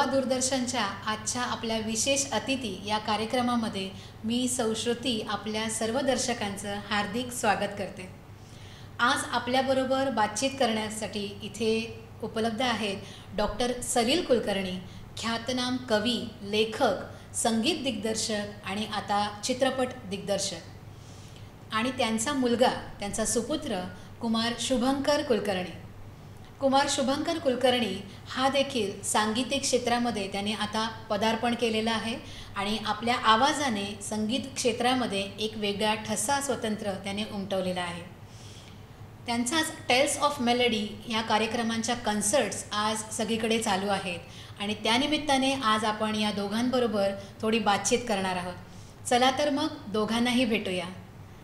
दूरदर्शनच्या आजच्या आपल्या विशेष अतिथी या कार्यक्रमामध्ये मी सौश्रुती आपल्या सर्व दर्शकांचं हार्दिक स्वागत करते. आज आपल्याबरोबर बातचीत करण्यासाठी इथे उपलब्ध आहेत डॉक्टर सलील कुलकर्णी, ख्यातनाम कवी, लेखक, संगीत दिग्दर्शक आणि आता चित्रपट दिग्दर्शक, आणि त्यांचा मुलगा, त्यांचा सुपुत्र कुमार शुभंकर कुलकर्णी. कुमार शुभंकर कुलकर्णी हा देखील सांगीतिक क्षेत्रामध्ये त्याने आता पदार्पण केलेलं आहे आणि आपल्या आवाजाने संगीत क्षेत्रामध्ये एक वेगळा ठसा स्वतंत्र त्याने उमटवलेला आहे. त्यांचाच टेल्स ऑफ मेलडी या कार्यक्रमांच्या कन्सर्ट्स आज सगळीकडे चालू आहेत आणि त्यानिमित्ताने आज आपण या दोघांबरोबर थोडी बातचीत करणार आहोत. चला तर मग दोघांनाही भेटूया.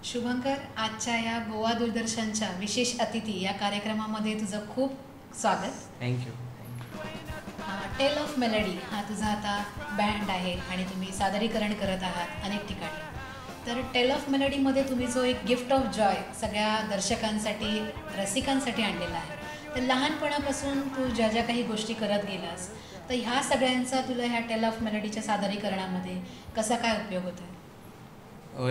शुभंकर, आजच्या या गोवा दूरदर्शनच्या विशेष अतिथी या कार्यक्रमामध्ये तुझं खूप स्वागत. थँक्यू. टेल ऑफ मेलडी हा तुझा आता बँड आहे आणि तुम्ही सादरीकरण करत आहात अनेक ठिकाणी. तर टेल ऑफ मेलडीमध्ये तुम्ही जो एक गिफ्ट ऑफ जॉय सगळ्या दर्शकांसाठी, रसिकांसाठी आणलेला आहे, तर लहानपणापासून तू ज्या ज्या काही गोष्टी करत गेलास, तर ह्या सगळ्यांचा तुला ह्या टेल ऑफ मेलडीच्या सादरीकरणामध्ये कसा काय उपयोग होतो आहे?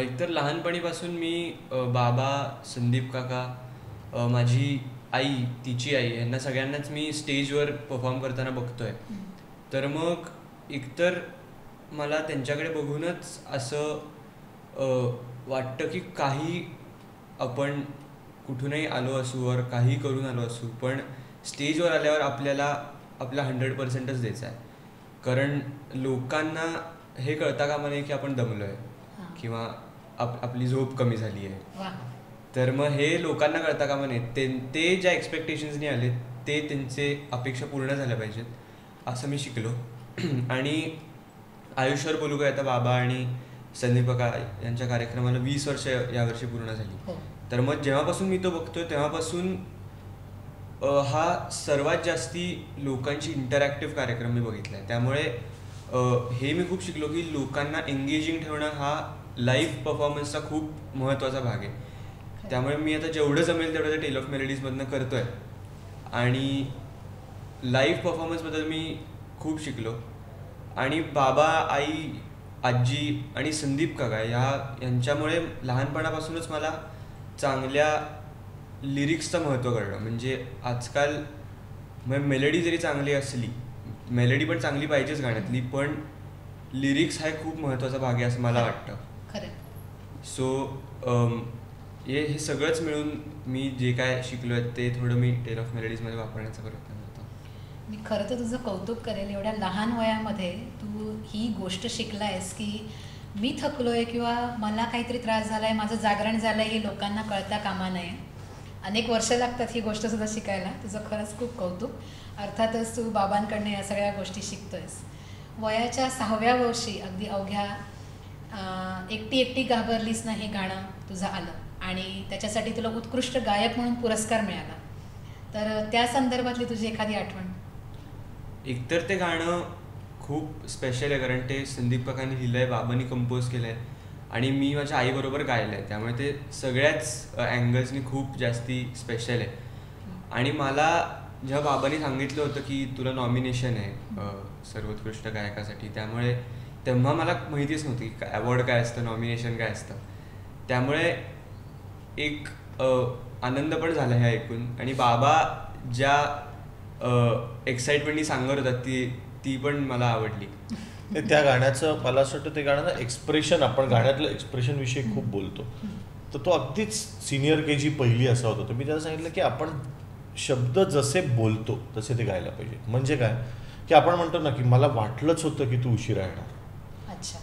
एकतर लहानपणीपासून मी बाबा, संदीप काका, माझी आई, तिची आई, यांना सगळ्यांनाच मी स्टेजवर परफॉर्म करताना बघतोय. तर मग एकतर मला त्यांच्याकडे बघूनच असं वाटतं की काही आपण कुठूनही आलो असू वर काही करून आलो असू, पण स्टेजवर आल्यावर आपल्याला आपला 100%च द्यायचा आहे. कारण लोकांना हे कळता कामा नये की आपण दमलो आहे किंवा आपली झोप कमी झाली आहे. तर मग हे लोकांना कळता कामा नये. ते ज्या एक्सपेक्टेशन्सनी आले ते त्यांचे अपेक्षा पूर्ण झाल्या पाहिजेत असं मी शिकलो. आणि आयुष्यावर बोलू काय, आता बाबा आणि संदीप काका यांच्या कार्यक्रमाला 20 वर्ष यावर्षी पूर्ण झाली. तर मग जेव्हापासून मी तो बघतोय तेव्हापासून हा सर्वात जास्ती लोकांची इंटरॅक्टिव्ह कार्यक्रम मी बघितला आहे. त्यामुळे हे मी खूप शिकलो की लोकांना एंगेजिंग ठेवणं हा लाईव्ह परफॉर्मन्सचा खूप महत्त्वाचा भाग आहे. त्यामुळे मी आता जेवढं जमेल तेवढं ते टेल ऑफ मेलडीजमधनं करतो आहे आणि लाईव्ह परफॉर्मन्सबद्दल मी खूप शिकलो. आणि बाबा, आई, आजी आणि संदीप काका यांच्यामुळे लहानपणापासूनच मला चांगल्या लिरिक्सचं महत्त्व कळलं. म्हणजे आजकाल मेलडी जरी चांगली असली, मेलडी पण चांगली पाहिजेच गाण्यातली, पण लिरिक्स हा खूप महत्त्वाचा भाग आहे असं मला वाटतं. सो हे सगळंच मिळून मी जे काय शिकलो आहे ते थोडं मी टेल ऑफ मेलडीजमध्ये वापरण्याचा प्रयत्न करतो. मी खरं तर तुझं कौतुक करेल, एवढ्या लहान वयामध्ये तू ही गोष्ट शिकला आहेस की मी थकलो आहे किंवा मला काहीतरी त्रास झाला आहे, माझं जागरण झालं आहे, हे लोकांना कळता कामा नये. अनेक वर्ष लागतात ही गोष्टसुद्धा शिकायला. तुझं खरंच खूप कौतुक. अर्थातच तू बाबांकडनं या सगळ्या गोष्टी शिकतो आहेस. वयाच्या 6व्या वर्षी अगदी अवघ्या एकटी एकटी घाबरलीस ना हे गाणं तुझं आलं आणि त्याच्यासाठी तुला उत्कृष्ट गायक म्हणून पुरस्कार मिळाला. तर त्या संदर्भातली तुझी एखादी आठवण? एकतर ते गाणं खूप स्पेशल आहे कारण ते संदीप काकांनी लिहिलं आहे, बाबांनी कंपोज केलं आहे आणि मी माझ्या आईबरोबर गायलं आहे. त्यामुळे ते सगळ्याच अँगल्सनी खूप जास्ती स्पेशल आहे. आणि मला जेव्हा बाबांनी सांगितलं होतं की तुला नॉमिनेशन आहे सर्वोत्कृष्ट गायकासाठी, त्यामुळे तेव्हा मला माहितीच नव्हती की अवॉर्ड काय असतं, नॉमिनेशन काय असतं. त्यामुळे एक आनंद पण झाला हे ऐकून. आणि बाबा ज्या एक्साइटमेंटनी सांगत होतात ती पण मला आवडली. त्या गाण्याचं मला असं वाटतं, ते गाण्याचं एक्सप्रेशन, आपण गाण्यातलं एक्सप्रेशन विषयी खूप बोलतो, तर तो अगदीच सिनियर KG पहिली असा होता. तर मी त्याला सांगितलं की आपण शब्द जसे बोलतो तसे ते गायला पाहिजे. म्हणजे काय की आपण म्हणतो ना की मला वाटलंच होतं की तू उशिरा येणार,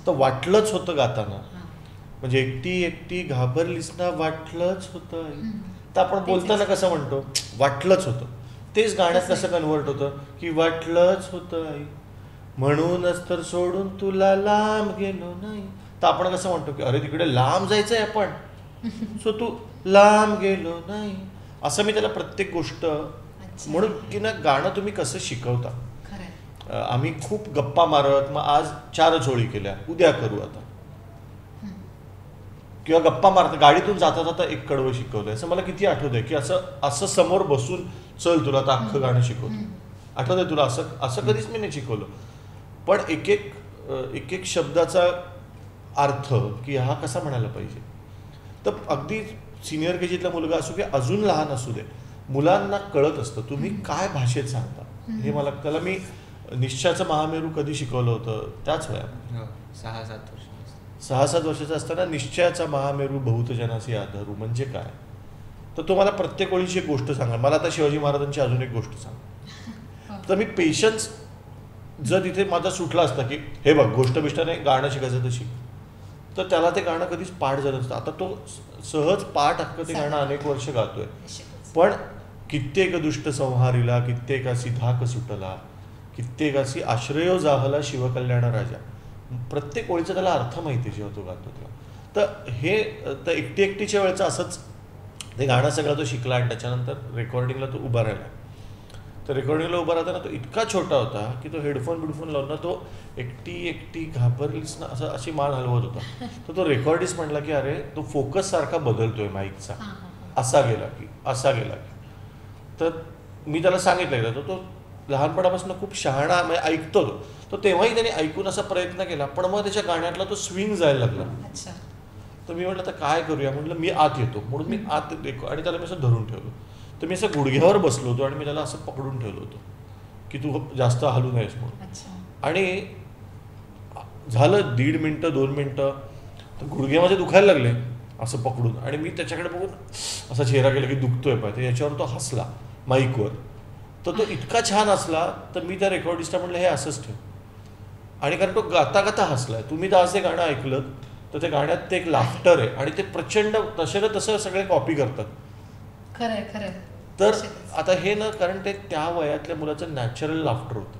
तर वाटलंच होतं गाताना. म्हणजे एकटी एकटी घाबरलीस ना, वाटलंच होतं. तर आपण बोलताना कसं म्हणतो, वाटलंच होतं. तेच गाण्यात कसं कन्वर्ट होतं की वाटलंच होतं आई, म्हणूनच तर सोडून तुला लांब गेलो नाही. तर आपण कसं म्हणतो की अरे तिकडे लांब जायचंय आपण, सो तू लांब गेलो नाही. असं मी त्याला प्रत्येक गोष्ट म्हणून की ना, गाणं तुम्ही कसं शिकवता. आम्ही खूप गप्पा मारत, मग आज 4 ओळी केल्या, उद्या करू आता, किंवा गप्पा मारत गाडीतून जाता जाता एक कडवं शिकवलंय. असं मला किती आठवतंय की असं समोर बसून चल तुला तर अख्खं गाणं शिकवतो, आठवतंय तुला, असं कधीच मी नाही शिकवलं. पण एक एक शब्दाचा अर्थ की हा कसा म्हणायला पाहिजे. तर अगदी सिनियर के जीतला मुलगा असो की अजून लहान असू दे, मुलांना कळत असतं तुम्ही काय भाषेत सांगता. हे मला त्याला मी निश्चयाचं महामेरू कधी शिकवलं होतं, त्याच वयात 6-7 वर्षाचा असताना निश्चयाचा महामेरू बहुतजनासी आधारू म्हणजे काय. तर तो मला प्रत्येक ओळीची एक गोष्ट सांगा. मला आता शिवाजी महाराजांची अजून एक गोष्ट सांगा. तर मी पेशन्स जर तिथे माझा सुटला असता की हे बघ गोष्ट बिष्ट नाही, गाणं शिकायचं तर शिक, तर त्याला ते गाणं कधीच पाठ झालं नसतं. आता तो सहज पाठ हक्क ते गाणं अनेक वर्ष गातोय. पण कित्येक दुष्ट संहारीला, कित्येकासी धाक सुटला, कित्येकासी आश्रयो जाहला शिवकल्याण राजा. प्रत्येक ओळीचा त्याला अर्थ माहिती आहे जेव्हा तो गातो तेव्हा. तर हे तर एकटीच्या वेळचं असंच ते गाणं सगळं तो शिकला आणि त्याच्यानंतर रेकॉर्डिंगला तो उभा राहिला. तर रेकॉर्डिंगला उभा राहताना तो इतका छोटा होता की तो हेडफोन बिडफोन लावून तो एकटी घाबरलीच ना असं अशी मान हलवत होता. तर तो रेकॉर्डिस्ट म्हटला की अरे तो फोकस सारखा बदलतोय माईकचा, असा गेला की. तर मी त्याला सांगितलं तर तो लहानपणापासून खूप शहाणा म्हणजे ऐकतो तो तेव्हाही त्याने ऐकून असा प्रयत्न केला, पण मग त्याच्या गाण्यातला तो स्विंग जायला लागला. तर मी म्हटलं आता काय करूया, म्हटलं मी आत येतो म्हणून मी आत आणि त्याला मी असं धरून ठेवलो. तर मी असं गुडघ्यावर बसलो होतो आणि मी त्याला असं पकडून ठेवलं होतं की तू जास्त हलू नयेस म्हणून. आणि झालं 1.5 मिनिटं 2 मिनिटं तर गुडघे माझे दुखायला लागले असं पकडून. आणि मी त्याच्याकडे बघून असा चेहरा केला की दुखतोय पाय. तर याच्यावर तो हसला माईकवर. तर तो इतका छान हसला तर मी त्या रेकॉर्डिस्टला म्हटलं हे असंच ठेव. आणि कारण तो गाता गाता हसलाय. तुम्ही तर असं गाणं ऐकलं तर त्या गाण्यात ते एक लाफ्टर आहे आणि ते प्रचंड तसं सगळे कॉपी करतात. खरंय. तर आता हे ना कारण ते त्या वयातल्या मुलाचं नॅचरल लाफ्टर होतं.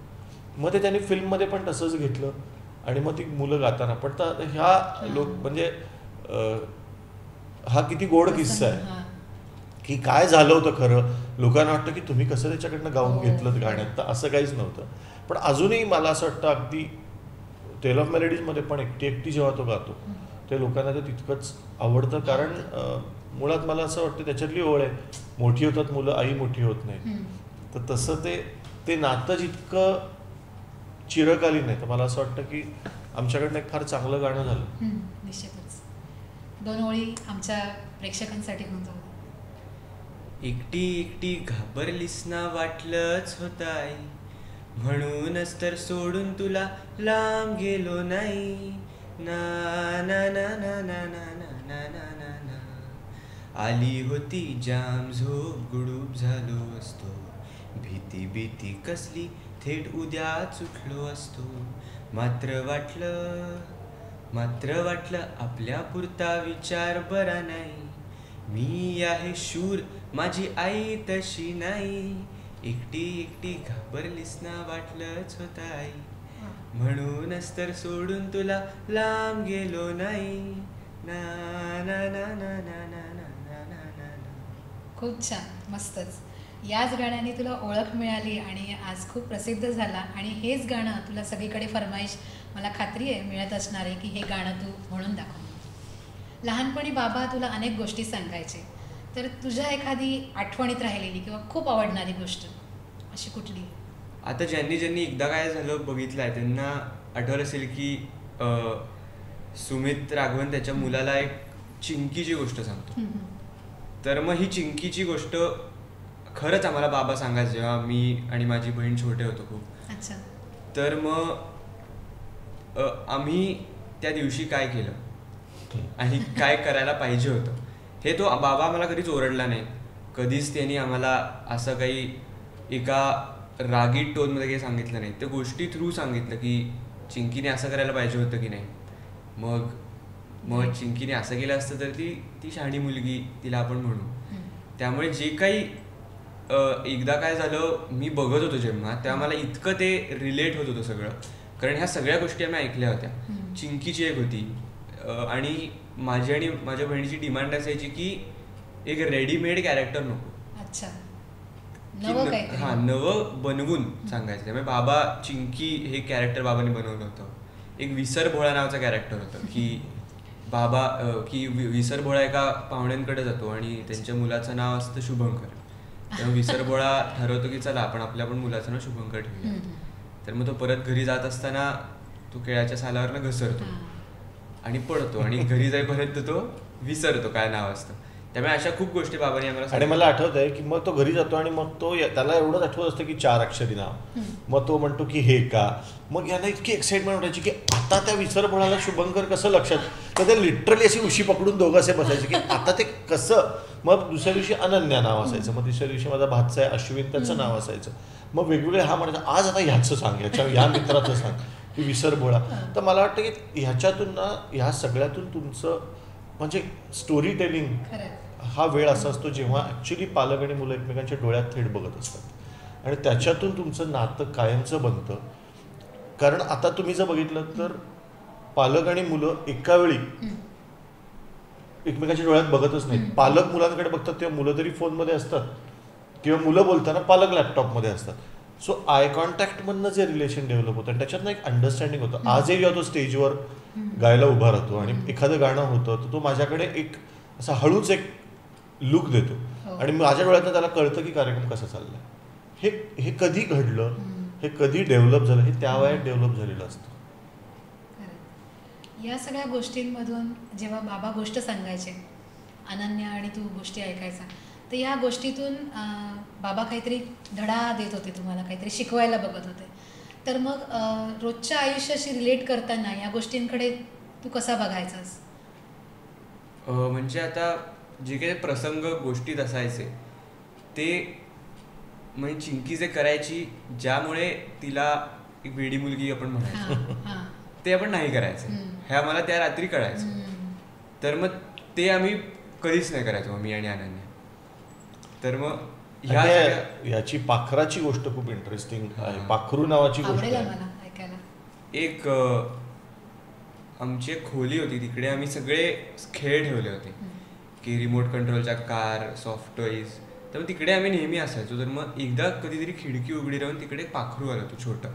मग ते त्यांनी फिल्ममध्ये पण तसंच घेतलं आणि मग ती मुलं गाताना. पण तर ह्या लोक म्हणजे हा किती गोड किस्सा आहे की काय झालं होतं खरं. लोकांना वाटतं की तुम्ही कसं त्याच्याकडनं गाऊन घेतलं गाण्यात, तर असं काहीच नव्हतं. पण अजूनही मला असं वाटतं अगदी टेल ऑफ मेलडीजमध्ये पण एकटी जेव्हा तो गातो ते लोकांना ते तितकंच आवडतं. कारण मुळात मला असं वाटतं त्याच्यातली ओळ आहे मोठी होतात मुलं, आई मोठी होत नाही. तर तसं ते नातं जितकं चिरकालीन आहे. तर मला असं वाटतं की आमच्याकडनं एक फार चांगलं गाणं झालं. निश्चितच. 2 ओळी आमच्या प्रेक्षकांसाठी म्हणतो. एकटी घाबरलीस ना वाटलंच होतं आई, म्हणूनच तर सोडून तुला लांब गेलो नाही. ना ना ना ना ना ना ना ना ना ना. आली होती जाम झोप गुडूप झालो असतो, भीती कसली थेट उद्याच उठलो असतो. मात्र वाटलं आपल्या पुरता विचार बरा नाही. मी आहे शूर माझी आई तशी नाही. एकटी घाबरलीस ना वाटलंच होतं आई, म्हणूनच तर सोडून तुला लांब गेलो नाही. ना ना ना ना ना ना ना ना ना. खूप छान, मस्तच. याच गाण्याने तुला ओळख मिळाली आणि आज खूप प्रसिद्ध झाला. आणि हेच गाणं तुला सगळीकडे फरमाईश मला खात्री आहे मिळत असणार आहे की हे गाणं तू म्हणून दाखव. लहानपणी बाबा तुला अनेक गोष्टी सांगायचे, तर तुझ्या एखादी आठवणीत राहिलेली किंवा खूप आवडणारी गोष्ट अशी कुठली? आता ज्यांनी एकदा काय झालं बघितलं आहे त्यांना आठवलं असेल की सुमित राघवन त्याच्या मुलाला एक चिंकीची गोष्ट सांगतो. तर मग ही चिंकीची गोष्ट खरंच आम्हाला बाबा सांगायचे जेव्हा मी आणि माझी बहीण छोटे होतो खूप. अच्छा. तर मग आम्ही त्या दिवशी काय केलं आणि काय करायला पाहिजे होतं हे तो बाबा आम्हाला कधीच ओरडला नाही. कधीच त्यांनी आम्हाला असं काही एका रागीट टोनमध्ये काही सांगितलं नाही. त्या गोष्टी थ्रू सांगितलं की चिंकीने असं करायला पाहिजे होतं की नाही. मग चिंकीने असं केलं असतं तर ती शहाणी मुलगी तिला आपण म्हणू. त्यामुळे जे काही एकदा काय झालं मी बघत होतो जेव्हा तेव्हा मला इतकं ते रिलेट होत होतं सगळं. कारण ह्या सगळ्या गोष्टी आम्ही ऐकल्या होत्या. चिंकीची एक होती आणि माझी आणि माझ्या बहिणीची डिमांड असायची की एक रेडीमेड कॅरेक्टर नको. अच्छा. नवं बनवून सांगायचं. त्यामुळे बाबा चिंकी हे कॅरेक्टर बाबांनी बनवलं होतं. एक विसर भोळा नावाचा कॅरेक्टर होतं की बाबा की विसर भोळा एका पाहुण्यांकडे जातो आणि त्यांच्या मुलाचं नाव असतं शुभंकर. तेव्हा विसर भोळा ठरवतो की चला आपण आपल्या पण मुलाचं नाव शुभंकर ठेवूया. तर मग तो परत घरी जात असताना तो केळ्याच्या सालावरनं घसरतो आणि पडतो आणि घरी जाईपर्यंत तो विसरतो काय नाव असतं. त्यामुळे अशा खूप गोष्टी बाबांनी आम्हाला आणि मला आठवत आहे की मग तो घरी जातो आणि मग तो त्याला एवढंच आठवत असतं की 4 अक्षरी नाव. मग तो म्हणतो की हे का. मग यांना इतकी एक्साइटमेंट वाटायची की आता त्या विसरपणाला शुभंकर कसं लक्षात, तर ते लिटरली अशी उशी पकडून दोघं असे बसायचे की आता ते कसं. मग दुसऱ्या दिवशी अनन्या नाव असायचं, मग तिसऱ्या दिवशी माझा भाचा आहे अश्विन त्याचं नाव असायचं. मग वेगवेगळे हा म्हणायचा आज आता ह्याचं सांग, ह्या मित्राचं सांग की विसरबोळा. तर मला वाटतं की ह्याच्यातून ना ह्या सगळ्यातून तुमचं म्हणजे स्टोरी टेलिंग हा वेळ असा असतो जेव्हा ॲक्च्युली पालक आणि मुलं एकमेकांच्या डोळ्यात थेट बघत असतात आणि त्याच्यातून तुमचं नातं कायमचं बनतं. कारण आता तुम्ही जर बघितलं तर पालक आणि मुलं एका वेळी एकमेकांच्या डोळ्यात बघतच नाहीत. पालक मुलांकडे बघतात तेव्हा मुलं तरी फोनमध्ये असतात किंवा मुलं बोलताना पालक लॅपटॉपमध्ये असतात. सो आय कॉन्टॅक्टमधनं जे रिलेशन डेव्हलप होतं आणि त्याच्यातनं एक अंडरस्टँडिंग होतं. आजही जेव्हा तो स्टेजवर गायला उभा राहतो आणि एखादं गाणं होतं तर तो माझ्याकडे एक असा हळूच एक लुक देतो आणि माझ्या डोळ्यातनं त्याला कळतं की कार्यक्रम कसा चाललाय. हे कधी घडलं, हे कधी डेव्हलप झालं, हे त्या वयात डेव्हलप झालेलं असतं. या सगळ्या गोष्टींमधून जेव्हा बाबा गोष्ट सांगायचे, अनन्या आणि तू गोष्टी ऐकायचा, तर या गोष्टीतून बाबा काहीतरी धडा देत होते, तुम्हाला काहीतरी शिकवायला बघत होते. तर मग रोजच्या आयुष्याशी रिलेट करताना या गोष्टींकडे तू कसा बघायचास? म्हणजे आता जे काही प्रसंग गोष्टीत असायचे ते म्हणजे चिंकी जे करायची ज्यामुळे तिला एक वेडी मुलगी आपण म्हणायचो ते आपण नाही करायचं हे आम्हाला त्या रात्री कळायचं. तर मग ते आम्ही कधीच नाही करायचो मी आणि अनन्या. तर मग याची पाखराची गोष्ट खूप इंटरेस्टिंग आहे. पाखरू नावाची गोष्ट ऐकायला. एक आमची एक खोली होती, तिकडे आम्ही सगळे खेळ ठेवले होते की रिमोट कंट्रोलच्या कार, सॉफ्ट टॉईज. तर मग तिकडे आम्ही नेहमी असायचो. तर मग एकदा कधीतरी खिडकी उघडी राहून तिकडे पाखरू आलं होतं छोटं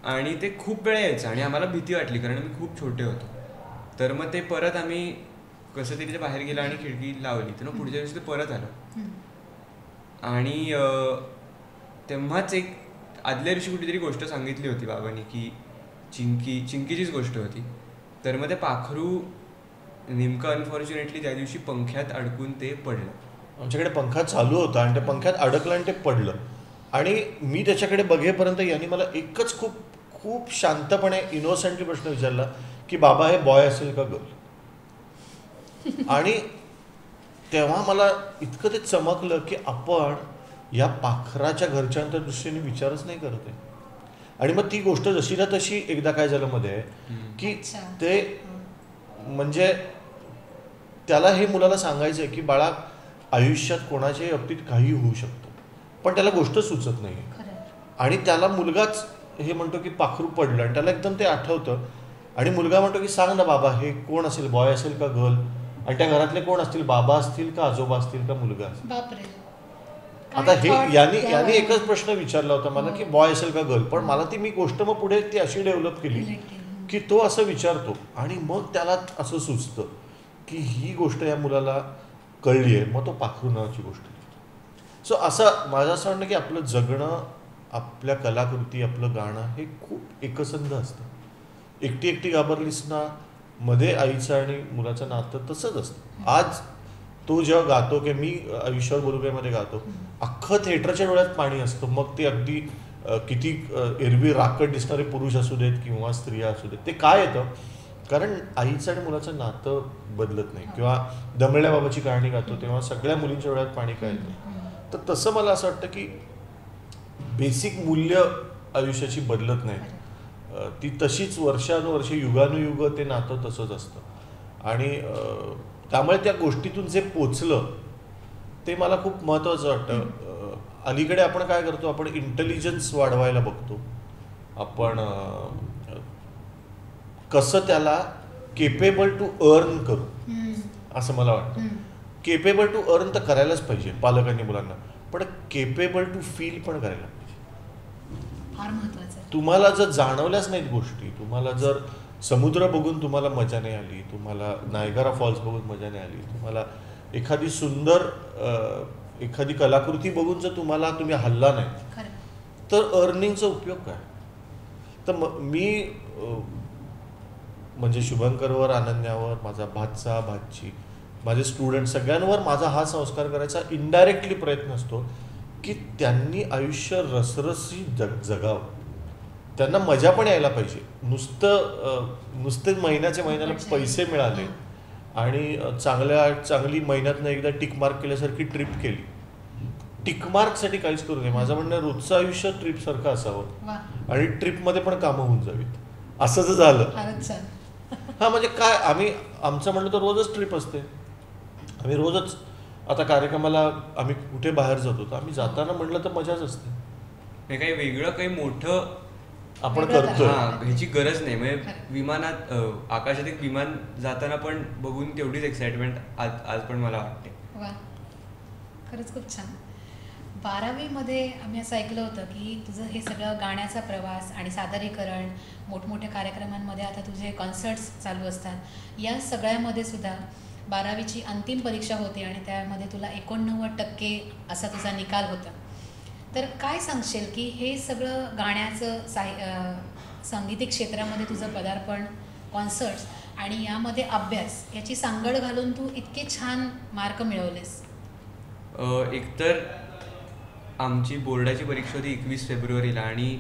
आणि ते खूप वेळा यायचं आणि आम्हाला भीती वाटली कारण आम्ही खूप छोटे होतो. तर मग ते परत आम्ही कसं तरी ते बाहेर गेलं आणि खिडकी लावली. तर मग पुढच्या दिवशी ते परत आलं आणि तेव्हाच एक आदल्या दिवशी कुठेतरी गोष्ट सांगितली होती बाबांनी की चिंकीचीच गोष्ट होती. तर मग ते पाखरू नेमकं अनफॉर्च्युनेटली त्या दिवशी पंख्यात अडकून ते पडलं. आमच्याकडे पंखा चालू होता आणि त्या पंख्यात अडकलं आणि ते पडलं. आणि मी त्याच्याकडे बघेपर्यंत यांनी मला एकच खूप खूप शांतपणे इनोसंटली प्रश्न विचारला की बाबा हे बॉय असेल का गर्ल. आणि तेव्हा मला इतकं ते चमकलं की आपण या पाखराच्या घरच्यांच्या दृष्टीने विचारच नाही करत आहे. आणि मग ती गोष्ट जशी ना तशी एकदा काय झालं मध्ये की ते म्हणजे त्याला हे मुलाला सांगायचंय की बाळा आयुष्यात कोणाच्याही बाबतीत काही होऊ शकतं पण त्याला गोष्ट सुचत नाही. आणि त्याला मुलगाच हे म्हणतो की पाखरू पडलं आणि त्याला एकदम ते आठवतं आणि मुलगा म्हणतो की सांग ना बाबा हे कोण असेल, बॉय असेल का गर्ल, आणि त्या घरातले कोण असतील, बाबा असतील का आजोबा असतील का मुलगा असेल. आता हे यांनी एकच प्रश्न विचारला होता मला की बॉय असेल का गर्ल. पण मला ती मी गोष्ट मग पुढे ती अशी डेव्हलप केली की तो असं विचारतो आणि मग त्याला असं सुचतं की ही गोष्ट या मुलाला कळली आहे, मग तो पाखरू नावाची गोष्ट. सो असं माझं असं म्हणणं की आपलं जगणं, आपल्या कलाकृती, आपलं गाणं हे खूप एकसंध असतं. एकटी एकटी घाबरलीस ना मध्ये आईचं आणि मुलाचं नातं तसंच असतं. आज तो जेव्हा गातो की मी आयुष्यावर बोलू काय मध्ये गातो, अख्खं थिएटरच्या डोळ्यात पाणी असतं. मग ते अगदी किती एरवी राकट दिसणारे पुरुष असू देत किंवा स्त्रिया असू देत, ते काय येतं कारण आईचं आणि मुलाचं नातं बदलत नाही. किंवा दमळ्या बाबाची कहाणी गातो तेव्हा सगळ्या मुलींच्या डोळ्यात पाणी काय येतं. तर तसं मला असं वाटतं की बेसिक मूल्य आयुष्याची बदलत नाहीत, ती तशीच वर्षानुवर्षे युगानुयुग ते नातं तसंच असतं. आणि त्यामुळे त्या गोष्टीतून जे पोचलं ते मला खूप महत्त्वाचं वाटतं. अलीकडे आपण काय करतो, आपण इंटेलिजन्स वाढवायला बघतो, आपण कसं त्याला केपेबल टू अर्न करू असं मला वाटतं. केपेबल टू अर्न तर करायलाच पाहिजे पालकांनी मुलांना, पण केपेबल टू फील पण करायला पाहिजे. फार महत्त्वाचं आहे. तुम्हाला जर जाणवल्याच नाहीत गोष्टी, तुम्हाला जर समुद्र बघून तुम्हाला मजा नाही आली, तुम्हाला नायगारा फॉल्स बघून मजा नाही आली, तुम्हाला एखादी सुंदर एखादी कलाकृती बघून जर तुम्ही हल्ला नाही, तर अर्निंगचा उपयोग काय? तर मी म्हणजे शुभंकरवर, अनन्यावर, माझा भाचा भाची, माझे स्टुडंट सगळ्यांवर माझा हा संस्कार करायचा इनडायरेक्टली प्रयत्न असतो की त्यांनी आयुष्य रसरशी जगावं. त्यांना मजा पण यायला पाहिजे. नुसते महिन्याला पैसे मिळाले आणि चांगली महिन्यातनं एकदा टिकमार्क केल्यासारखी ट्रिप केली. टिकमार्कसाठी काहीच करू नये. माझं म्हणणं रोजचं आयुष्य ट्रिपसारखं असावं आणि ट्रिपमध्ये पण कामं होऊन जावीत. असं जर झालं हा म्हणजे काय, आमचं म्हणलं तर रोजच ट्रिप असते. आम्ही रोजच आता कार्यक्रमाला आम्ही कुठे बाहेर जातो तर आम्ही जाताना म्हणलं तर मजाच असते. काही वेगळं काही मोठं आपण करतोय ह्याची गरज नाही. म्हणजे विमानात आकाशात एक विमान जाताना पण बघून तेवढीच एक्साइटमेंट आज पण मला वाटते. वा, खरंच खूप छान. 12वीमध्ये आम्ही असं ऐकलं होतं की तुझं हे सगळं गाण्याचा प्रवास आणि सादरीकरण, मोठमोठ्या कार्यक्रमांमध्ये आता तुझे कॉन्सर्ट्स चालू असतात, या सगळ्यामध्ये सुद्धा 12वीची अंतिम परीक्षा होती आणि त्यामध्ये तुला 89% असा तुझा निकाल होता. तर काय सांगशील की हे सगळं गाण्याचं सांगीतिक क्षेत्रामध्ये तुझं पदार्पण, कॉन्सर्ट्स आणि यामध्ये अभ्यास याची सांगड घालून तू इतके छान मार्क मिळवलेस? एकतर आमची बोर्डाची परीक्षा होती 21 फेब्रुवारीला आणि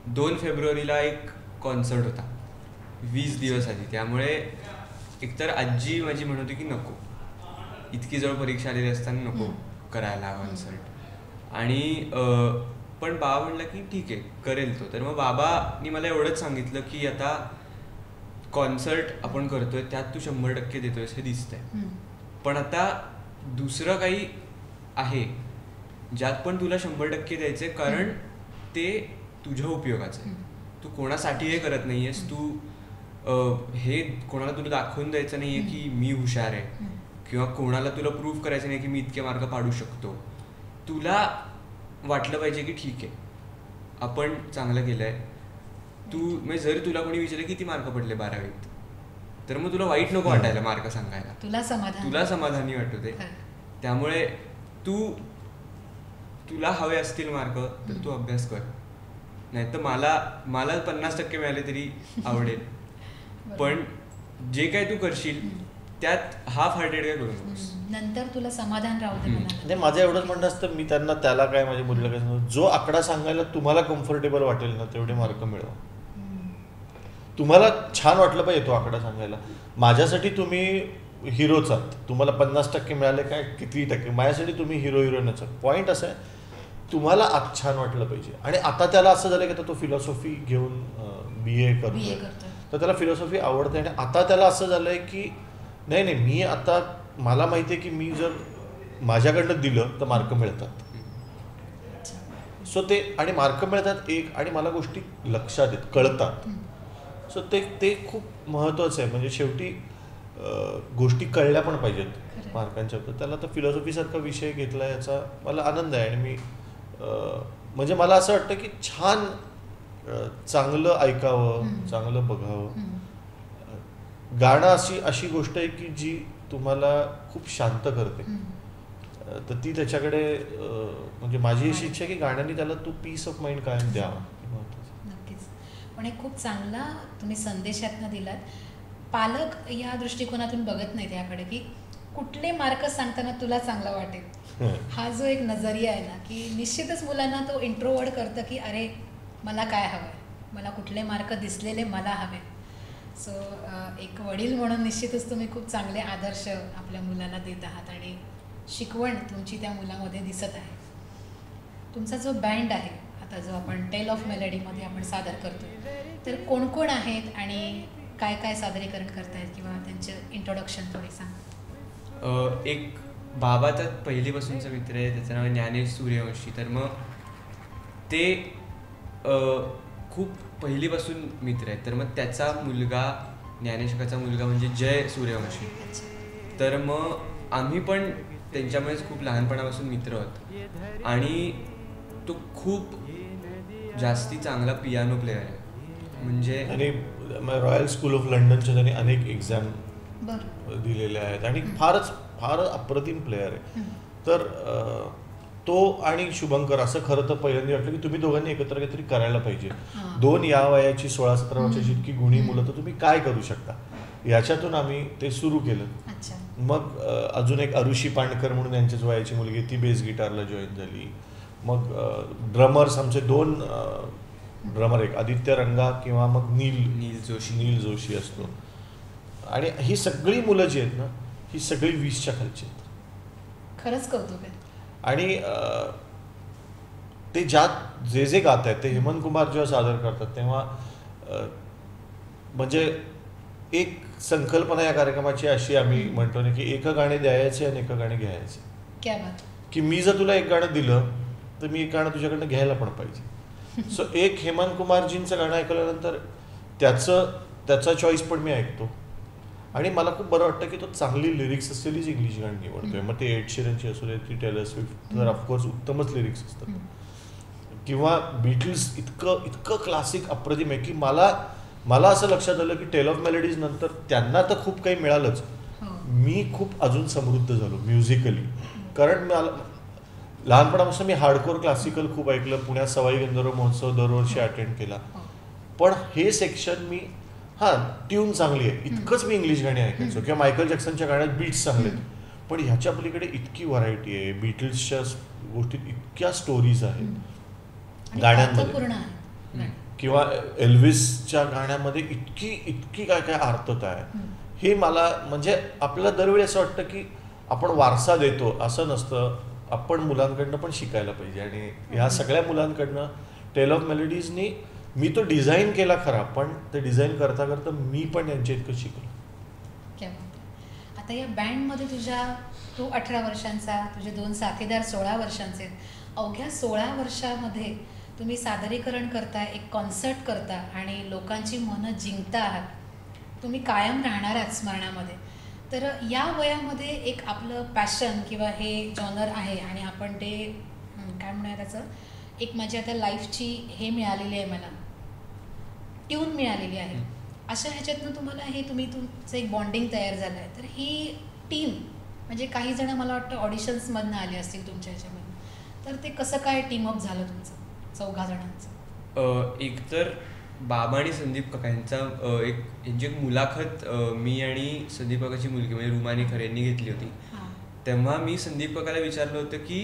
2 फेब्रुवारीला एक कॉन्सर्ट होता 20 दिवस आधी. त्यामुळे एकतर आजी माझी म्हणत होती की नको, इतकी जवळ परीक्षा आलेली असताना नको करायला कॉन्सर्ट. आणि पण बाबा म्हणलं की ठीक आहे करेल तो. तर मग बाबांनी मला एवढंच सांगितलं की आता कॉन्सर्ट आपण करतोय त्यात तू 100% देतोयस हे दिसतंय, पण आता दुसरं काही आहे ज्यात पण तुला 100% द्यायचंय, कारण ते तुझ्या उपयोगाचं आहे. तू कोणासाठी हे करत नाहीयेस. तू हे कोणाला तुला दाखवून द्यायचं नाहीये की मी हुशार आहे किंवा कोणाला तुला प्रूव्ह करायचं नाही की मी इतके मार्क पाडू शकतो. तुला वाटलं पाहिजे की ठीक आहे आपण चांगलं केलंय. तू म्हणजे जर तुला कोणी विचारलं किती मार्क पडले 12वीत तर मग तुला वाईट नको वाटायला मार्क सांगायला, तुला समाधानी वाटू दे. त्यामुळे तुला हवे असतील मार्क तर तू अभ्यास कर, नाही तर मला 50% मिळाले तरी आवडेल, पण जे काय तू करशील त्यात हाफ हार्टेड काय करू नकोस. नंतर तुला समाधान राहू दे. नाही, माझं एवढंच म्हणणं असतं, मी त्याला काय माझ्या मुलीला काय सांगतो, जो आकडा सांगायला तुम्हाला कम्फर्टेबल वाटेल ना तेवढे मार्क मिळवा. तुम्हाला छान वाटलं पाहिजे तो आकडा सांगायला. माझ्यासाठी तुम्ही हिरोच आहात, तुम्हाला 50% मिळाले काय किती टक्के, माझ्यासाठी तुम्ही हिरोईनच. पॉईंट असं आहे तुम्हाला छान वाटलं पाहिजे. आणि आता त्याला असं झालं की तो फिलॉसॉफी घेऊन BA करतोय, तर त्याला फिलॉसॉफी आवडते. आणि आता त्याला असं झालंय की नाही मी आता मला माहिती आहे की मी जर माझ्याकडनं दिलं तर मार्क मिळतात. सो ते आणि मार्क मिळतात एक, आणि मला गोष्टी लक्षात येत कळतात. सो ते खूप महत्त्वाचं आहे. म्हणजे शेवटी गोष्टी कळल्या पण पाहिजेत मार्कांच्या. त्याला तर फिलॉसॉफीसारखा विषय घेतला याचा मला आनंद आहे. आणि मी म्हणजे मला असं वाटतं की छान चांगलं ऐकावं, चांगलं बघावं. गाणं अशी गोष्ट आहे की जी तुम्हाला खूप शांत करते. तर ती त्याच्याकडे म्हणजे माझी अशी इच्छा आहे की गाण्याने त्याला तू पीस ऑफ माइंड कायम द्यावा. नक्कीच. पण एक खूप चांगला तुम्ही संदेशातनं दिलात. पालक या दृष्टिकोनातून बघत नाहीत याकडे की कुठले मार्क सांगताना तुला चांगला वाटेल. हा जो एक नजरिया आहे ना की निश्चितच मुलांना तो इंट्रोवर्ड करतं की अरे मला काय हवं आहे, मला कुठले मार्क दिसलेले मला हवे. सो एक वडील म्हणून निश्चितच तुम्ही खूप चांगले आदर्श आपल्या मुलांना देत आहात आणि शिकवण तुमची त्या मुलामध्ये दिसत आहे. तुमचा जो बँड आहे आता जो आपण टेल ऑफ मेलडीमध्ये आपण सादर करतो, तर कोण कोण आहेत आणि काय काय सादरीकरण करतायत किंवा त्यांचं इंट्रोडक्शन थोडी सांग. एक बाबाचा पहिलीपासूनचा मित्र आहे, त्याचं नाव ज्ञानेश सूर्यवंशी. तर मग ते खूप पहिलीपासून मित्र आहेत. तर मग त्याचा मुलगा, ज्ञानेशकाचा मुलगा म्हणजे जय सूर्यवंशी. तर मग आम्ही पण त्यांच्यामुळेच खूप लहानपणापासून मित्र आहोत. आणि तो खूप जास्ती चांगला पियानो प्लेयर आहे. म्हणजे आणि रॉयल स्कूल ऑफ लंडनच्या त्यांनी अनेक एक्झाम दिलेल्या आहेत आणि फार अप्रतिम प्लेयर आहे. तर तो आणि शुभंकर असं खरं तर पहिल्यांदा वाटलं की तुम्ही दोघांनी एकत्र काहीतरी करायला पाहिजे. हा. 2 या वयाची 16-17 वर्षाची इतकी गुणी हम्म. मुलं तर तुम्ही काय करू शकता. याच्यातून आम्ही ते सुरू केलं. अच्छा. मग अजून एक अरुषी पांडकर म्हणून यांच्याच वयाची मुलगी, ती बेस गिटारला जॉईन झाली. मग ड्रमर्स आमचे 2 ड्रमर, एक आदित्य रंगा किंवा मग नील जोशी असतो. आणि ही सगळी मुलं जी आहेत ना, ही सगळी 20च्या खालची आहेत. खरंच कौतुक आहे. आणि ते जे जे गात आहेत ते हेमंत कुमार जेव्हा सादर करतात तेव्हा म्हणजे एक संकल्पना या कार्यक्रमाची अशी आम्ही म्हणतो ना की एक गाणे द्यायचे आणि एक गाणे घ्यायचे. क्या बात. की मी जर तुला एक गाणं दिलं तर मी एक गाणं तुझ्याकडनं घ्यायला पण पाहिजे. सो एक हेमंत कुमारजींचं गाणं ऐकल्यानंतर त्याचा चॉईस पण मी ऐकतो. आणि मला खूप बरं वाटतं की तो चांगली लिरिक्स असलेलीच इंग्लिश गाणी निवडतोय. मग ते एड शिरनची असू दे, ती टेलर स्विफ्ट, तर ऑफकोर्स उत्तमच लिरिक्स असतात. किंवा बीटल्स इतकं क्लासिक अप्रतिम आहे की मला असं लक्षात आलं की टेल ऑफ मेलडीज नंतर त्यांना तर खूप काही मिळालंच, मी खूप अजून समृद्ध झालो म्युझिकली. कारण लहानपणापासून मी हार्डकोर क्लासिकल खूप ऐकलं. पुण्यात सवाई गंधर्व महोत्सव दरवर्षी अटेंड केला. पण हे सेक्शन मी ट्यून चांगली आहे इतकंच मी इंग्लिश गाणी ऐकायचो. किंवा मायकल जॅक्सनच्या गाण्यात बीट्स चांगले आहेत. पण ह्याच्या पलीकडे इतकी व्हरायटी आहे. बीटल्सच्या गोष्टीत इतक्या स्टोरीज आहेत गाण्यांमध्ये. किंवा एल्विसच्या गाण्यामध्ये इतकी काय काय अर्थता आहे. हे मला म्हणजे आपल्याला दरवेळी असं वाटतं की आपण वारसा देतो, असं नसतं. आपण मुलांकडनं पण शिकायला पाहिजे. आणि ह्या सगळ्या मुलांकडनं टेल ऑफ मेलडीजनी मी तो डिझाईन केला खरा, पण ते डिझाईन करता करता मी पण यांच्या इतकं शिकलो. आता या बँडमध्ये तू 18 वर्षांचा, तुझे 2 साथीदार 16 वर्षांचे. अवघ्या 16 वर्षामध्ये तुम्ही सादरीकरण करता, एक कॉन्सर्ट करता आणि लोकांची मनं जिंकता आहात. तुम्ही कायम राहणार आहात स्मरणामध्ये. तर या वयामध्ये एक आपलं पॅशन किंवा हे जॉनर आहे आणि आपण ते काय म्हणूया त्याचं एक माझी आता लाईफची हे मिळालेली आहे, मला ट्यून मिळालेली आहे. अशा ह्याच्यातनं तुम्हाला हे तुमचं एक बॉन्डिंग तयार झालं आहे. तर ही टीम म्हणजे काही जण मला वाटतं ऑडिशन्समधनं आले असतील तुमच्या ह्याच्यामधून. तर ते कसं काय टीमअप झालं तुमचं 4 जणांचं? एकतर बाबा आणि संदीप काका यांची एक मुलाखत मी आणि संदीप काकाची मुलगी म्हणजे रुमानी खरे यांनी घेतली होती. तेव्हा मी संदीप काकाला विचारलं होतं की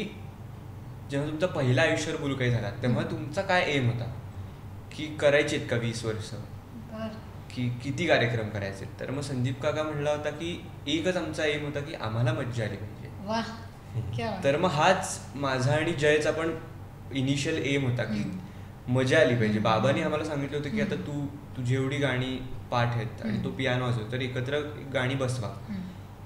जेव्हा तुमचा पहिला आयुष्यावर बोलू काही झाला तेव्हा तुमचा काय एम होता की करायचेत का 20 वर्ष, की किती कार्यक्रम करायचे. तर मग संदीप काका म्हणला होता की एकच आमचा एम होता की आम्हाला मज्जा आली पाहिजे. तर मग हाच माझा आणि जयचा पण इनिशियल एम होता की मजा आली पाहिजे. बाबांनी आम्हाला सांगितलं होतं की आता तुझी एवढी गाणी पाठ आहेत आणि तो पियानो वाजवतो तर एकत्र गाणी बसवा.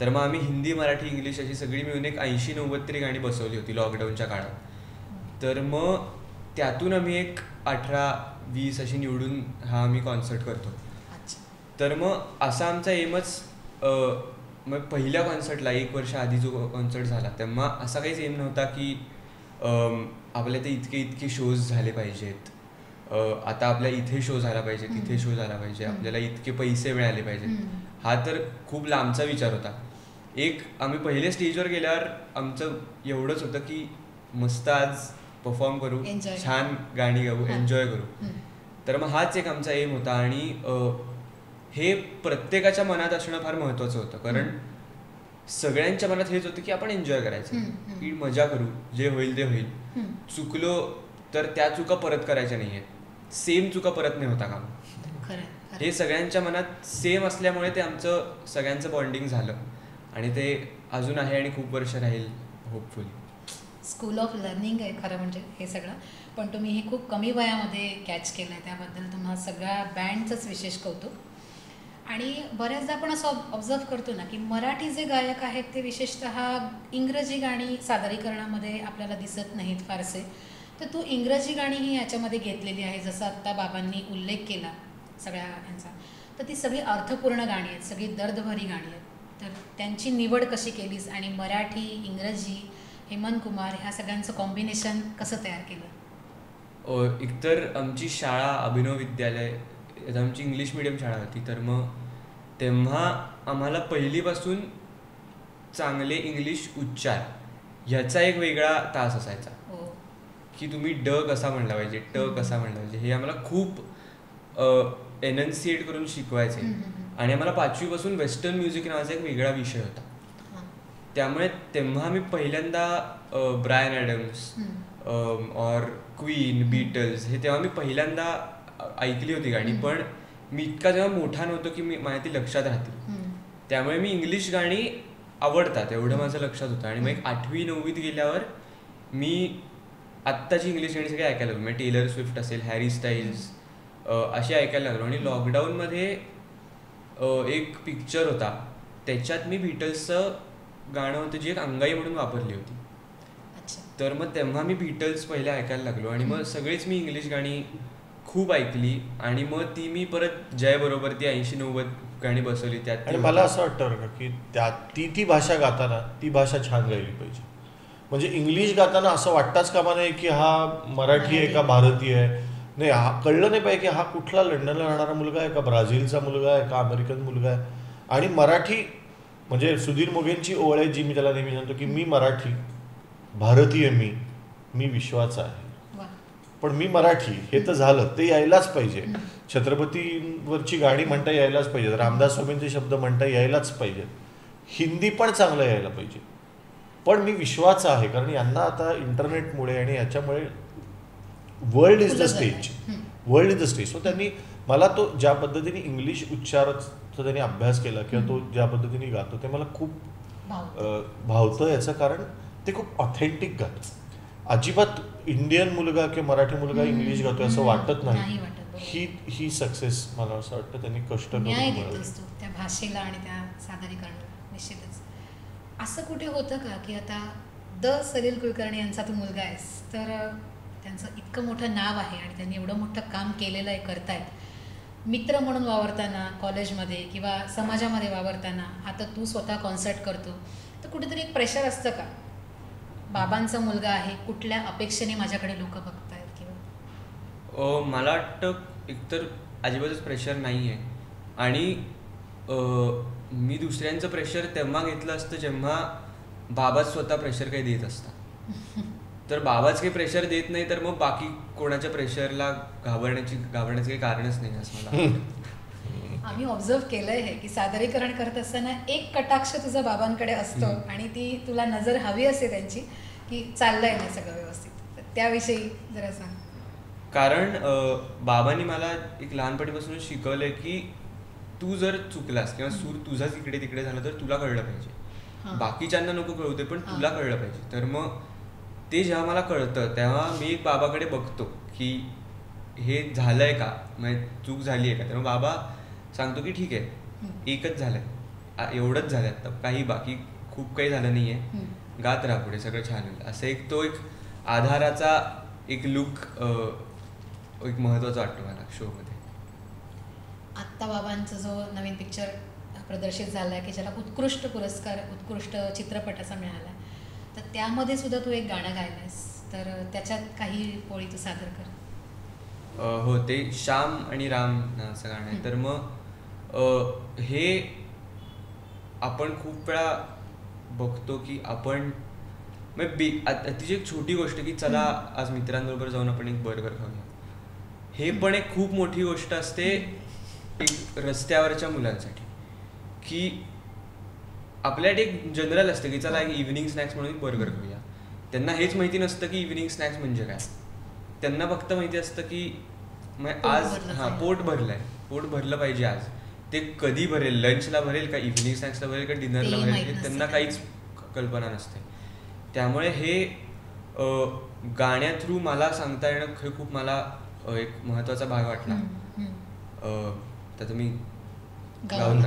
तर मग आम्ही हिंदी, मराठी, इंग्लिश अशी सगळी मिळून एक 80-90 तरी गाणी बसवली होती लॉकडाऊनच्या काळात. तर मग त्यातून आम्ही एक 18-20 अशी निवडून हा आम्ही कॉन्सर्ट करतो. तर मग असा आमचा एमच. मग पहिल्या कॉन्सर्टला 1 वर्ष आधी जो कॉन्सर्ट झाला तेव्हा असा काहीच एम नव्हता की आपल्या ते इतके शोज झाले पाहिजेत, आता आपल्या इथे शो झाला पाहिजे, तिथे शो झाला पाहिजे, आपल्याला इतके पैसे मिळाले पाहिजेत. हा तर खूप लांबचा विचार होता. आम्ही पहिले स्टेजवर गेल्यावर आमचं एवढंच होतं की मस्त आज परफॉर्म करू, छान गाणी गाऊ, एन्जॉय करू. तर मग हाच एक आमचा एम होता. आणि हे प्रत्येकाच्या मनात असणं फार महत्त्वाचं होतं. कारण सगळ्यांच्या मनात हेच होतं की आपण एन्जॉय करायचं, की मजा करू, जे होईल ते होईल. चुकलो तर त्या चुका परत करायच्या नाहीये, सेम चुका परत नाही होता काम. हे सगळ्यांच्या मनात सेम असल्यामुळे ते आमचं सगळ्यांचं बॉन्डिंग झालं आणि ते अजून आहे आणि खूप वर्ष राहील होपफुली. स्कूल ऑफ लर्निंग आहे खरं म्हणजे हे सगळं. पण तुम्ही हे खूप कमी वयामध्ये कॅच केलं आहे, त्याबद्दल तुम्हाला सगळ्या बँडचंच विशेष कौतुक. आणि बऱ्याचदा आपण असं ऑब्झर्व करतो ना की मराठी जे गायक आहेत ते विशेषतः इंग्रजी गाणी सादरीकरणामध्ये आपल्याला दिसत नाहीत फारसे. तर तू इंग्रजी गाणी ही याच्यामध्ये घेतलेली आहे, जसं आत्ता बाबांनी उल्लेख केला सगळ्या ह्यांचा. तर ती सगळी अर्थपूर्ण गाणी आहेत, सगळी दर्दभरी गाणी आहेत. तर त्यांची निवड कशी केलीस आणि मराठी, इंग्रजी, हेमंत कुमार ह्या सगळ्यांचं कॉम्बिनेशन कसं तयार केलं? एकतर आमची शाळा अभिनव विद्यालय, आमची इंग्लिश मिडियम शाळा होती. तर मग तेव्हा आम्हाला पहिलीपासून चांगले इंग्लिश उच्चार ह्याचा एक वेगळा तास असायचा हो. की तुम्ही ड कसा म्हणला पाहिजे, ट कसा म्हणला पाहिजे, हे आम्हाला खूप एनन्सिएट करून शिकवायचे. आणि आम्हाला 5वी पासून वेस्टर्न म्युझिक नावाचा एक वेगळा विषय होता. त्यामुळे तेव्हा मी पहिल्यांदा ब्रायन ॲडम्स और क्वीन, बीटल्स हे तेव्हा मी पहिल्यांदा ऐकली होती गाणी. पण मी इतका जेव्हा मोठा नव्हतो की माझ्या ती लक्षात राहतील. त्यामुळे मी इंग्लिश गाणी आवडतात एवढं माझं लक्षात होतं. आणि मग एक 8वी 9वीत गेल्यावर मी आत्ताची इंग्लिश गाणी सगळी ऐकायला लागलो. म्हणजे टेलर स्विफ्ट असेल, हॅरी स्टाईल्स अशी ऐकायला लागलो. आणि लॉकडाऊनमध्ये एक पिक्चर होता, त्याच्यात मी बीटल्सचं गाणं होतं जी एक अंगाई म्हणून वापरली होती. तर मग तेव्हा मी बीटल्स पहिले ऐकायला लागलो. आणि मग सगळीच मी इंग्लिश गाणी खूप ऐकली. आणि मग ती मी परत जय बरोबर ती 80-90 गाणी बसवली त्यात. आणि मला असं वाटतं बरं का की ती भाषा गाताना ती भाषा छान गायली पाहिजे. म्हणजे इंग्लिश गाताना असं वाटताच कामा नाही की हा मराठी आहे का भारतीय आहे. नाही, हा कळलं नाही पाहिजे की हा कुठला लंडनला राहणारा मुलगा आहे का ब्राझीलचा मुलगा आहे का अमेरिकन मुलगा आहे. आणि मराठी म्हणजे सुधीर मोघेंची ओळ आहे जी मी त्याला नेहमी सांगतो की मी मराठी, भारतीय मी विश्वाचा आहे, पण मी मराठी हे तर झालं, ते यायलाच पाहिजे. छत्रपतींवरची गाणी म्हणता यायलाच पाहिजे, रामदास स्वामींचे शब्द म्हणता यायलाच पाहिजेत, हिंदी पण चांगलं यायला पाहिजे, पण मी विश्वाचा आहे. कारण यांना आता इंटरनेटमुळे आणि याच्यामुळे world is the stage. So त्यांनी मला तो ज्या पद्धतीने इंग्लिश उच्चाराचा त्यांनी अभ्यास केला किंवा तो ज्या पद्धतीने गातो ते मला खूप भावतं. याचं कारण ते खूप ऑथेंटिक गातं. अजिबात इंडियन मुलगा किंवा मराठी मुलगा इंग्लिश गातोय असं वाटत नाही. ही सक्सेस मला असं वाटतं त्यांनी कष्ट करून त्या भाषेला आणि त्या सादरीकरणाला. निश्चितच असं कुठे होतं का की आता सलील कुलकर्णी यांचा तू मुलगा आहेस, तर त्यांचं इतकं मोठं नाव आहे आणि त्यांनी एवढं मोठं काम केलेलं आहे, करतायत, मित्र म्हणून वावरताना कॉलेजमध्ये किंवा समाजामध्ये वावरताना, आता तू स्वतः कॉन्सर्ट करतो, तर कुठेतरी एक प्रेशर असतं का, बाबांचा मुलगा आहे, कुठल्या अपेक्षेने माझ्याकडे लोक बघतायत किंवा? मला वाटतं एकतर अजिबातच प्रेशर नाही आहे. आणि मी दुसऱ्यांचं प्रेशर तेव्हा घेतलं असतं जेव्हा बाबाच स्वतः प्रेशर काही देत असतात. तर बाबाच काही प्रेशर देत नाही तर मग बाकी कोणाच्या प्रेशरला घाबरण्याचं काही कारणच नाही असं मला वाटतं. आम्ही ऑब्झर्व केलंय हे की सादरीकरण करत असताना एक कटाक्ष तुझा बाबांकडे असतो आणि ती तुला नजर हवी असते त्यांची की चाललंय ना सगळं व्यवस्थित. तर त्याविषयी जरा सांग. कारण बाबांनी मला एक लहानपणीपासून शिकवलंय की तू जर चुकलास किंवा सूर तुझाच इकडे तिकडे झाला तर तुला कळलं पाहिजे, बाकीच्यांना नको कळू दे पण तुला कळलं पाहिजे. तर मग ते जेव्हा मला कळतं तेव्हा मी एक बाबाकडे बघतो की हे झालंय का, म्हणजे चूक झाली आहे का. तर मग बाबा सांगतो की ठीक आहे, एकच झालंय, एवढंच झालंय, आता काही बाकी खूप काही झालं नाही आहे, गात राहा पुढे, सगळं छान होईल. असं एक तो एक आधाराचा एक लुक एक महत्त्वाचा वाटतो मला शोमध्ये. आत्ता बाबांचा जो नवीन पिक्चर प्रदर्शित झाला आहे की ज्याला उत्कृष्ट पुरस्कार उत्कृष्ट चित्रपटाचा मिळाला आहे, तर त्यामध्ये सुद्धा तू एक गाणं गायलंयस, तर त्याच्यात काही पोळी तू सादर कर. हो, ते श्याम आणि राम नावाचं गाणं आहे. तर मग हे आपण खूप वेळा बघतो की आपण अतिशय एक छोटी गोष्ट की चला आज मित्रांबरोबर जाऊन आपण एक बर्गर खाऊया, हे पण एक खूप मोठी गोष्ट असते एक रस्त्यावरच्या मुलांसाठी. की आपल्याकडे एक जनरल असतं की चला एक इव्हिनिंग स्नॅक्स म्हणून बर्गर खाऊया. त्यांना हेच माहिती नसतं की इव्हिनिंग स्नॅक्स म्हणजे काय. त्यांना फक्त माहिती असतं की आज पोट भरलंय, पोट भरलं पाहिजे आज. ते कधी भरेल, लंचला भरेल का इव्हिनिंग स्नॅक्सला भरेल का डिनरला भरेल हे त्यांना काहीच कल्पना नसते. त्यामुळे हे गाण्या थ्रू मला सांगता येणं हे खूप मला एक महत्त्वाचा भाग वाटला. त्याचं मी गाऊन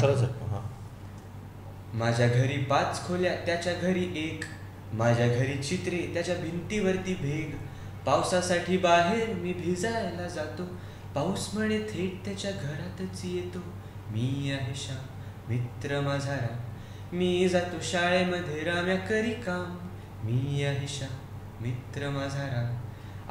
माझ्या घरी 5 खोल्या त्याच्या घरी 1, माझ्या घरी चित्रे त्याच्या भिंतीवरती भेग, पावसासाठी बाहेर मी भिजायला जातो, पाऊस म्हणे थेट त्याच्या घरातच येतो, मी आहे श्याम मित्र माझा राम, मी जातो शाळेमध्ये राम्या करी काम, मी आहे श्याम मित्र माझा राम,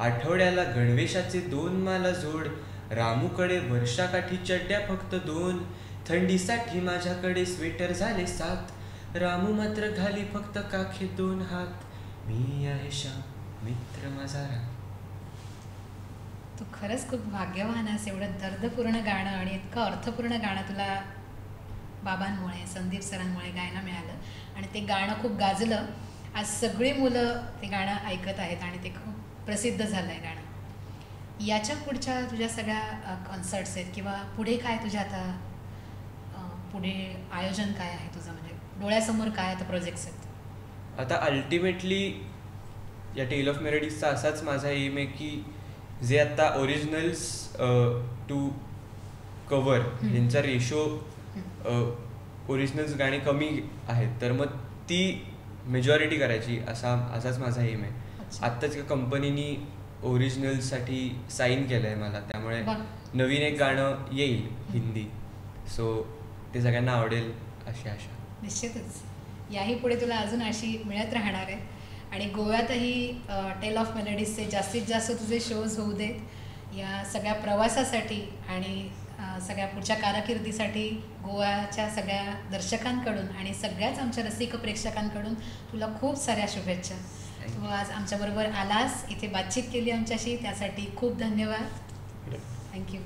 आठवड्याला गणवेशाचे 2 मला जोड, रामूकडे वर्षाकाठी चड्ड्या फक्त 2, थंडीसाठी माझ्याकडे स्वेटर झाले 7, रामू मात्र घाली फक्त काखे 2 हात, मी आहे श्याम मित्र माझा राम. तू खरंच खूप भाग्यवान आहेस, एवढं दर्दपूर्ण गाणं आणि इतकं अर्थपूर्ण गाणं तुला बाबांमुळे, संदीप सरांमुळे गायला मिळालं आणि ते गाणं खूप गाजलं. आज सगळी मुलं ते गाणं ऐकत आहेत आणि ते खूप प्रसिद्ध झालं आहे गाणं. याच्या पुढच्या तुझ्या सगळ्या कॉन्सर्ट्स आहेत किंवा पुढे काय तुझ्या आता पुढे आयोजन काय आहे तुझं, म्हणजे डोळ्यासमोर काय आता प्रोजेक्ट्स आहेत? आता अल्टिमेटली या टेल ऑफ मेलोडीजचा असाच माझा एम आहे की जे आता ओरिजिनल्स टू कव्हर ह्यांचा रेशो ओरिजिनल्स गाणी कमी आहेत, तर मग ती मेजॉरिटी करायची असाच माझा एम आहे. आत्ताच एका कंपनीनी ओरिजिनल्ससाठी साईन केलं आहे मला, त्यामुळे नवीन एक गाणं येईल हिंदी, सो ते सगळ्यांना आवडेल अशी आशा. निश्चितच याही पुढे तुला अजून अशी मिळत राहणार आहे आणि गोव्यातही टेल ऑफ मेलोडीजचे जास्तीत जास्त तुझे शोज होऊ देत. या सगळ्या प्रवासासाठी आणि सगळ्या पुढच्या कारकिर्दीसाठी गोव्याच्या सगळ्या दर्शकांकडून आणि सगळ्याच आमच्या रसिक प्रेक्षकांकडून तुला खूप साऱ्या शुभेच्छा. तू आज आमच्याबरोबर आलास, इथे बातचीत केली आमच्याशी, त्यासाठी खूप धन्यवाद. थँक्यू.